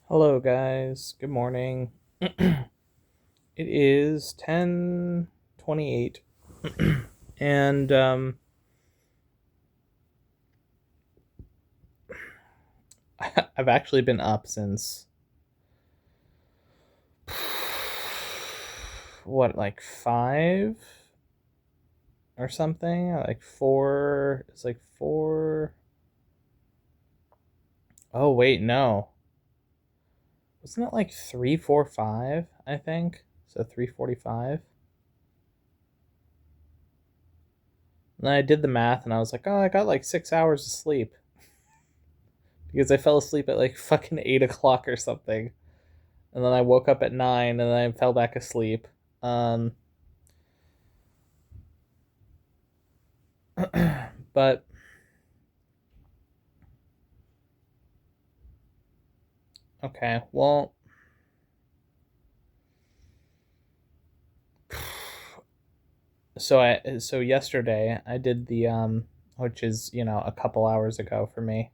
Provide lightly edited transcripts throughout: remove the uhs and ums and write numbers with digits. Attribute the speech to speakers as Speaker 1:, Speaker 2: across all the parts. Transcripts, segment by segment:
Speaker 1: Hello, guys. Good morning. It is 10:28, and I've actually been up since what, like 5 or something? Like 4. It's like 4. Oh, wait, no. Wasn't it like 3:45, I think? So 3:45. And then I did the math and I was like, "Oh, I got like 6 hours of sleep." Because I fell asleep at like fucking 8 o'clock or something. And then I woke up at 9 and then I fell back asleep. Um, but okay, well, so yesterday I did the which is a couple hours ago for me.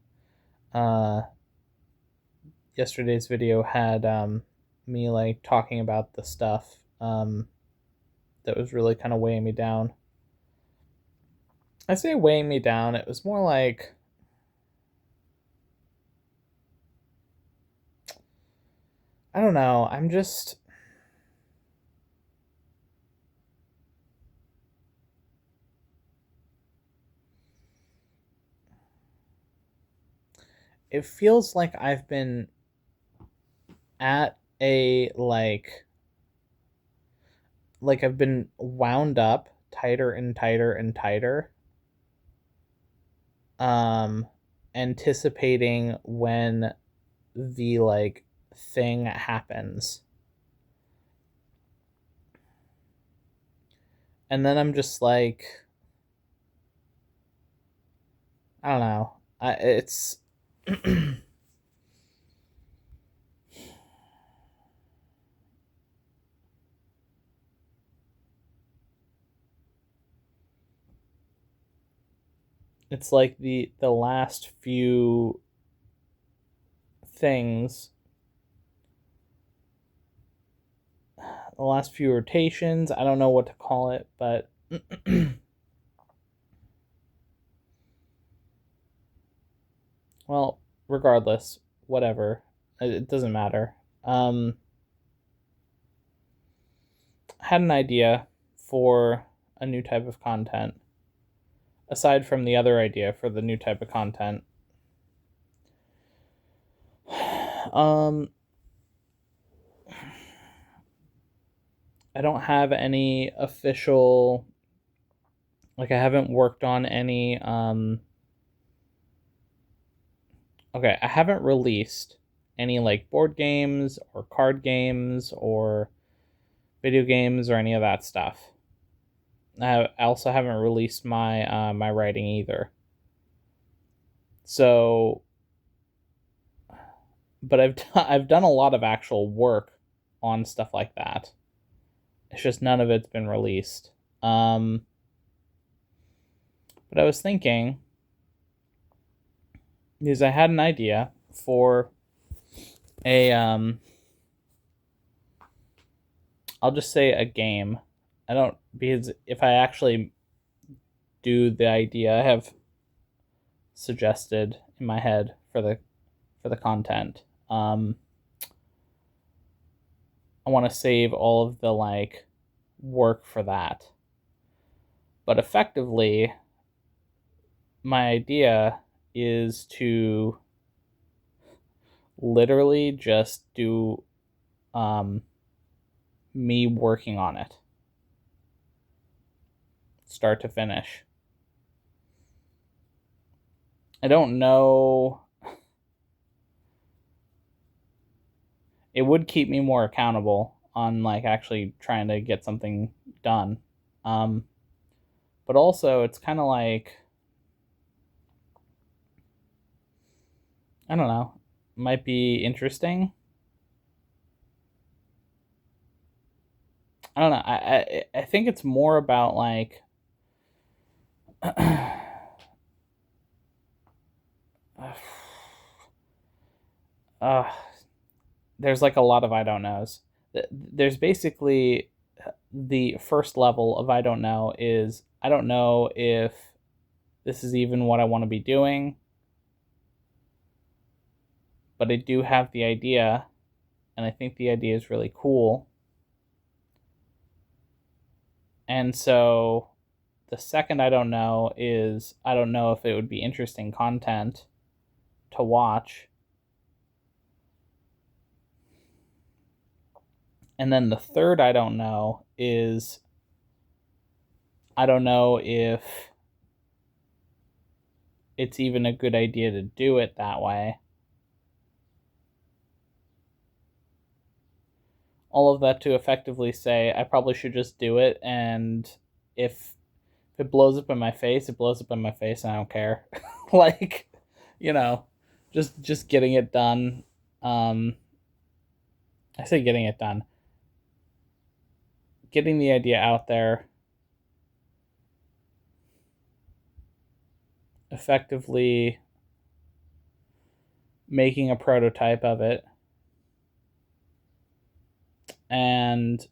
Speaker 1: Uh, Yesterday's video had me like talking about the stuff that was really kind of weighing me down. I say weighing me down. It was more like, I don't know. I'm just it feels like I've been at a like I've been wound up tighter and tighter and tighter, um anticipating when the thing happens. And then I'm just like, I don't know. It's it's like the last few things, the last few rotations, I don't know what to call it, but well, regardless, whatever. It doesn't matter. I had an idea for a new type of content, aside from the other idea for the new type of content. Um, I don't have any official, like, I haven't worked on any, okay, I haven't released any, like, board games or card games or video games or any of that stuff. I also haven't released my writing either. So, but I've done a lot of actual work on stuff like that. It's just none of it's been released. Um, but I was thinking, because I had an idea for a I'll just say a game. I don't, because if I actually do the idea I have suggested in my head for the content, I want to save all of the work for that. But effectively, my idea is to literally just do um, me working on it, start to finish. I don't know. It would keep me more accountable on actually trying to get something done. Um, but also, it's kind of like, I don't know, might be interesting. I don't know. I think it's more about uh, there's like a lot of I don't knows. There's basically the first level of I don't know is I don't know if this is even what I want to be doing, but I do have the idea, and I think the idea is really cool. And so the second I don't know is I don't know if it would be interesting content to watch. And then the third I don't know is I don't know if it's even a good idea to do it that way. All of that to effectively say I probably should just do it, and if it blows up in my face, it blows up in my face, and I don't care. Like, you know, just getting it done. I say getting it done. Getting the idea out there, effectively making a prototype of it, and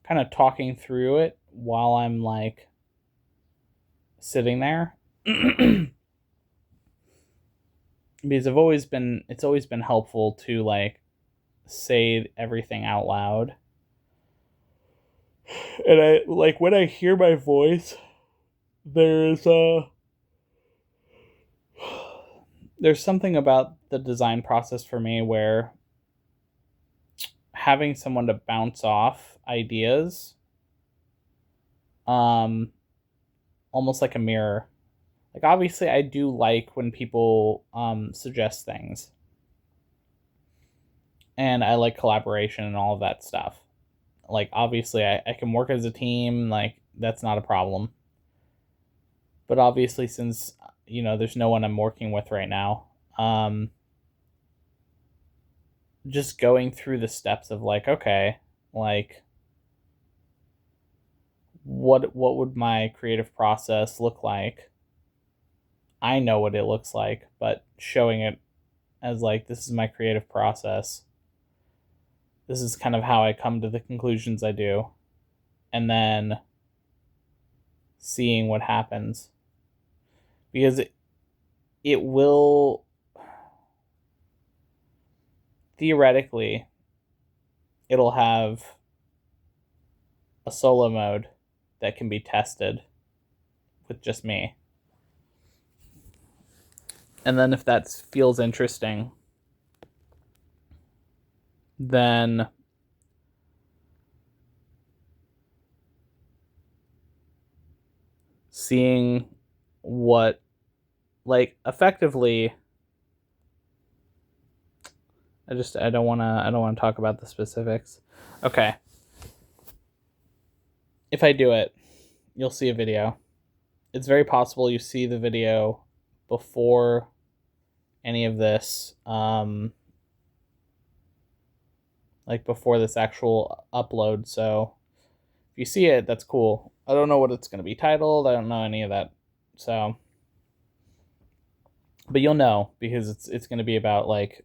Speaker 1: kind of talking through it while I'm like sitting there. Because it's always been helpful to like say everything out loud. And I like when I hear my voice, there's there's something about the design process for me where having someone to bounce off ideas, almost like a mirror. Like obviously I do like when people suggest things, and I like collaboration and all of that stuff. Like obviously I can work as a team, like that's not a problem. But obviously since there's no one I'm working with right now, just going through the steps of like, okay, like what would my creative process look like? I know what it looks like, but showing it as like, this is my creative process. This is kind of how I come to the conclusions I do. And then seeing what happens. Because it will, theoretically, it'll have a solo mode that can be tested with just me. And then if that feels interesting, then seeing what, like, effectively, I don't want to talk about the specifics. Okay. If I do it, you'll see a video. It's very possible you see the video before any of this, like before this actual upload. So if you see it, that's cool. I don't know what it's going to be titled. I don't know any of that. So, but you'll know because it's going to be about like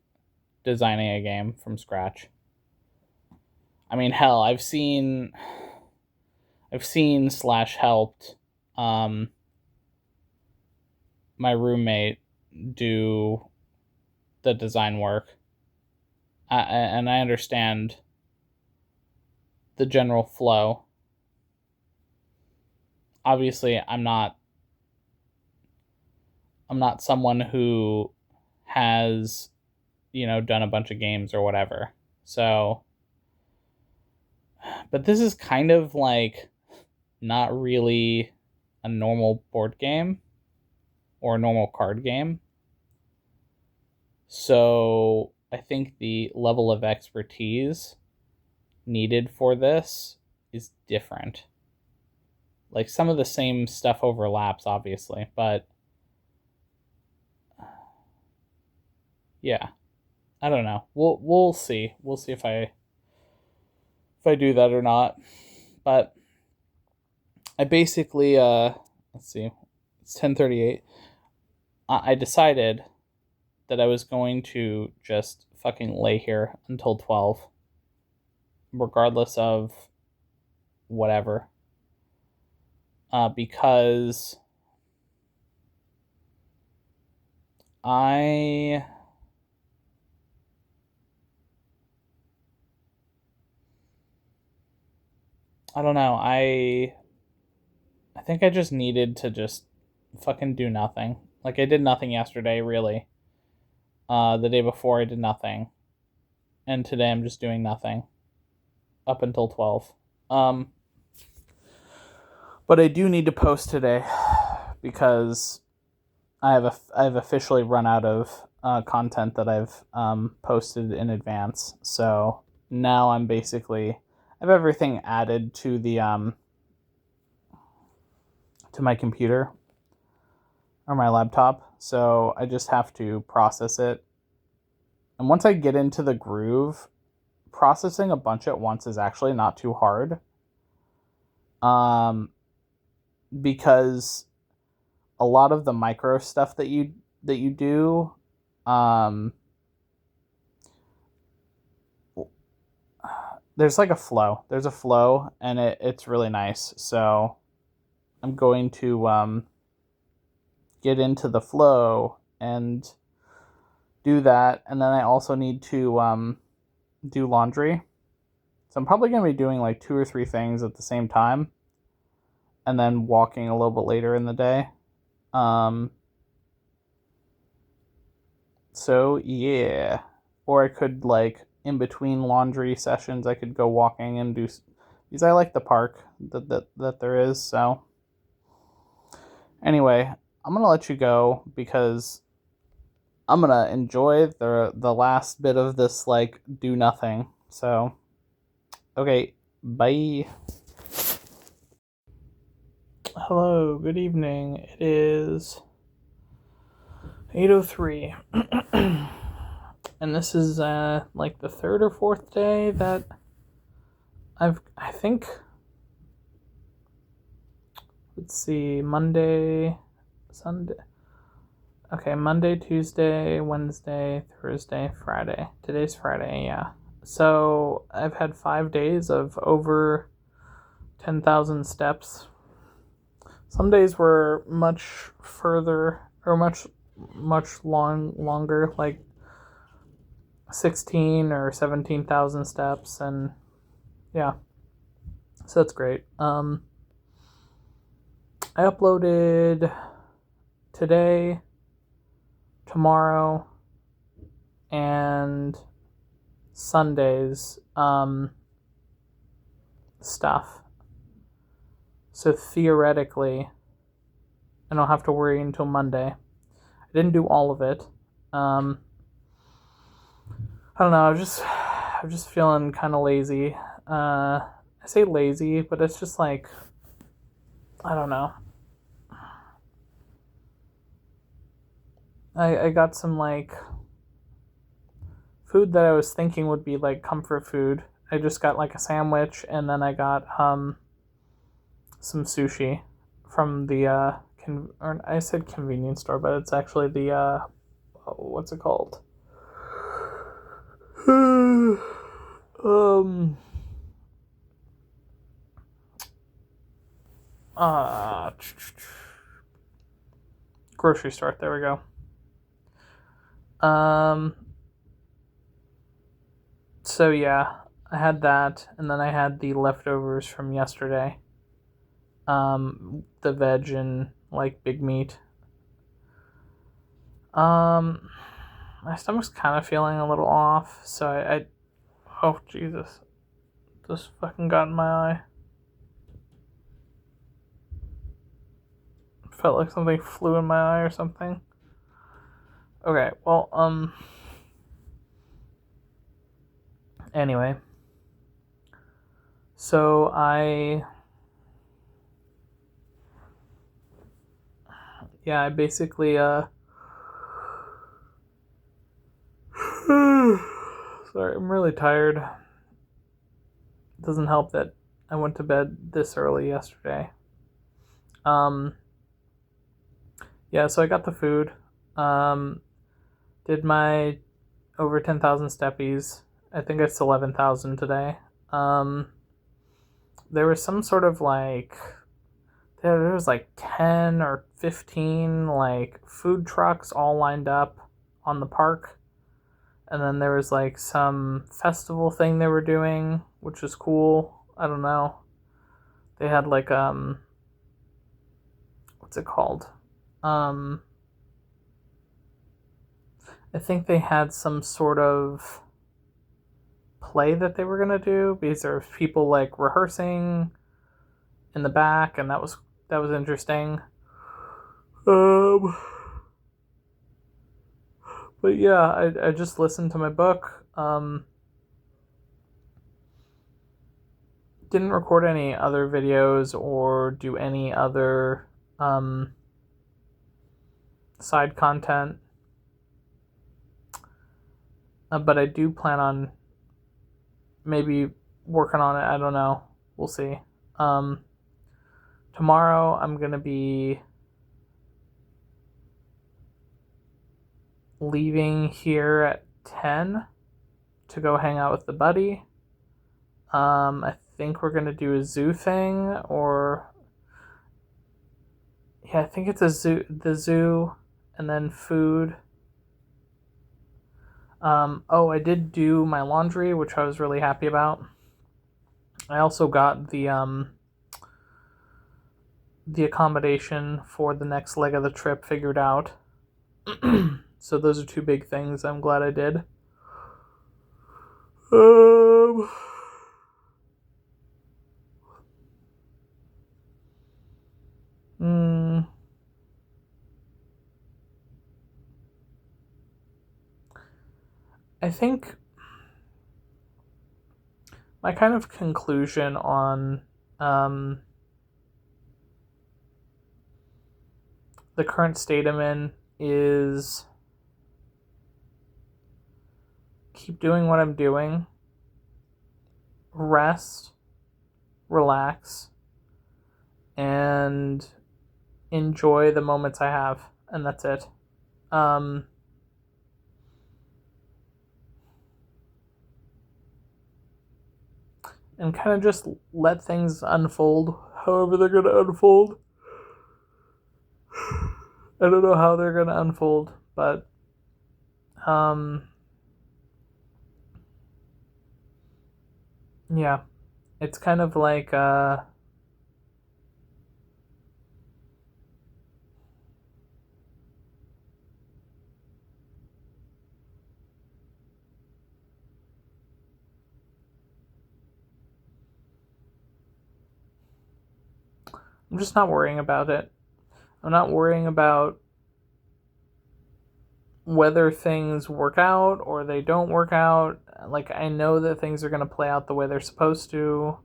Speaker 1: designing a game from scratch. I mean, hell, I've seen / helped my roommate do the design work, and I understand the general flow. Obviously, I'm not someone who has done a bunch of games or whatever. So, but this is kind of like not really a normal board game or a normal card game. So I think the level of expertise needed for this is different. Like some of the same stuff overlaps, obviously, but yeah, I don't know. We'll see. We'll see if I do that or not. But I basically let's see, it's 10:38. I decided that I was going to just fucking lay here until 12, regardless of whatever. Because I don't know. I think I just needed to just fucking do nothing. Like, I did nothing yesterday, really. The day before, I did nothing. And today, I'm just doing nothing. Up until 12. But I do need to post today. Because I've officially run out of content that I've posted in advance. So now I'm basically... I have everything added to the... to my computer. Or my laptop. So I just have to process it. And once I get into the groove, processing a bunch at once is actually not too hard. Because a lot of the micro stuff that you do, there's like a flow. There's a flow, and it's really nice. So I'm going to get into the flow and do that. And then I also need to do laundry. So I'm probably going to be doing like 2 or 3 things at the same time. And then walking a little bit later in the day. So yeah. Or I could, like, in between laundry sessions, I could go walking and do... Because I like the park that there is, so... Anyway, I'm going to let you go because I'm going to enjoy the last bit of this, like, do nothing. So, okay, bye. Hello, good evening. It is 8:03. And this is like the 3rd or 4th day that I think, let's see, Monday, Sunday. Okay, Monday, Tuesday, Wednesday, Thursday, Friday. Today's Friday, yeah. So I've had 5 days of over 10,000 steps. Some days were much further, or much longer, like 16 or 17,000 steps, and yeah, so that's great. I uploaded today, tomorrow, and Sunday's stuff. So theoretically, I don't have to worry until Monday. I didn't do all of it. I don't know. I'm just feeling kind of lazy. I say lazy, but it's just like, I don't know. I got some, like, food that I was thinking would be like comfort food. I just got like a sandwich, and then I got some sushi from the or I said convenience store, but it's actually the what's it called? Grocery store. There we go. So yeah, I had that, and then I had the leftovers from yesterday. The veg and, like, big meat. My stomach's kind of feeling a little off, so I oh Jesus, this fucking got in my eye. Felt like something flew in my eye or something. Okay, well, anyway. So I basically, sorry, I'm really tired. It doesn't help that I went to bed this early yesterday. Yeah, so I got the food. Did did my over 10,000 steppies. I think it's 11,000 today. There was some sort of like, there was like 10 or 15 like food trucks all lined up on the park. And then there was like some festival thing they were doing, which was cool. I don't know. They had like what's it called? I think they had some sort of play that they were gonna do because there was people like rehearsing in the back, and that was interesting. But yeah, I just listened to my book. Didn't record any other videos or do any other side content. But I do plan on maybe working on it. I don't know. We'll see. Tomorrow I'm going to be leaving here at 10 to go hang out with the buddy. I think we're going to do a zoo thing, or yeah, I think it's the zoo, and then food. I did do my laundry, which I was really happy about. I also got the accommodation for the next leg of the trip figured out. So those are two big things I'm glad I did. I think my kind of conclusion on the current state I'm in is keep doing what I'm doing, rest, relax, and enjoy the moments I have, and that's it. And kind of just let things unfold however they're going to unfold. I don't know how they're going to unfold, but yeah, it's kind of like I'm just not worrying about it. I'm not worrying about whether things work out or they don't work out. Like, I know that things are going to play out the way they're supposed to.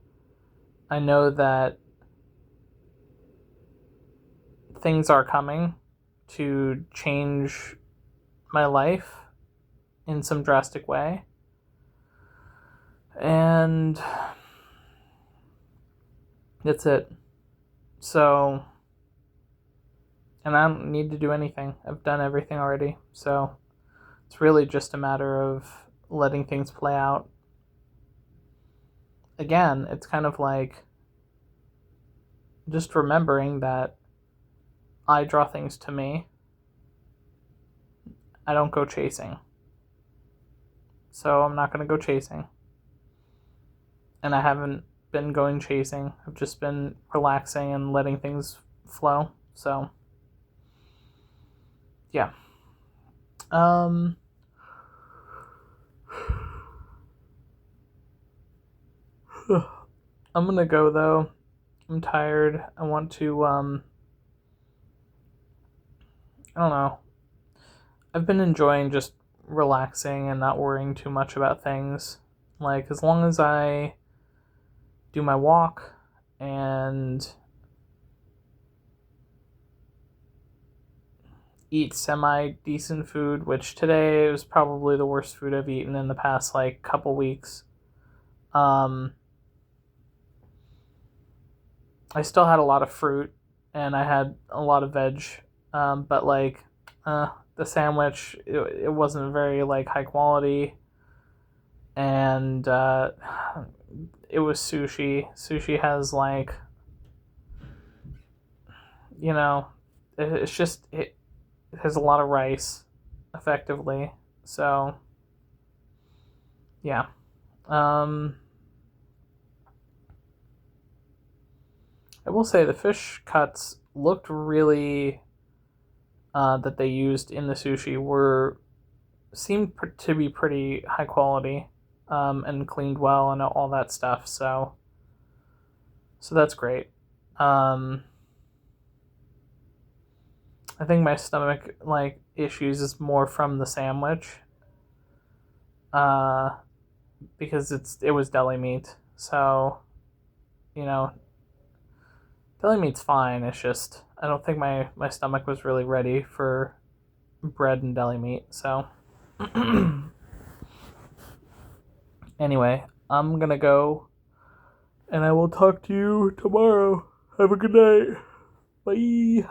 Speaker 1: I know that things are coming to change my life in some drastic way. And that's it. So, and I don't need to do anything. I've done everything already. So, it's really just a matter of letting things play out. Again, it's kind of like just remembering that I draw things to me. I don't go chasing. So I'm not going to go chasing. And I haven't been going chasing. I've just been relaxing and letting things flow. So, yeah. I'm going to go, though. I'm tired. I want to, I don't know. I've been enjoying just relaxing and not worrying too much about things. Like, as long as I do my walk and eat semi-decent food, which today was probably the worst food I've eaten in the past, like, couple weeks. I still had a lot of fruit, and I had a lot of veg, but, like, the sandwich, it wasn't very like high quality, and it was sushi. Sushi has like, you know, it's just it has a lot of rice, effectively. So yeah. Um, I will say the fish cuts looked really that they used in the sushi were seemed to be pretty high quality, and cleaned well and all that stuff. So that's great. Um, I think my stomach like issues is more from the sandwich, uh, because it was deli meat. So you know, deli meat's fine. It's just I don't think my stomach was really ready for bread and deli meat. So anyway, I'm gonna go, and I will talk to you tomorrow. Have a good night. Bye.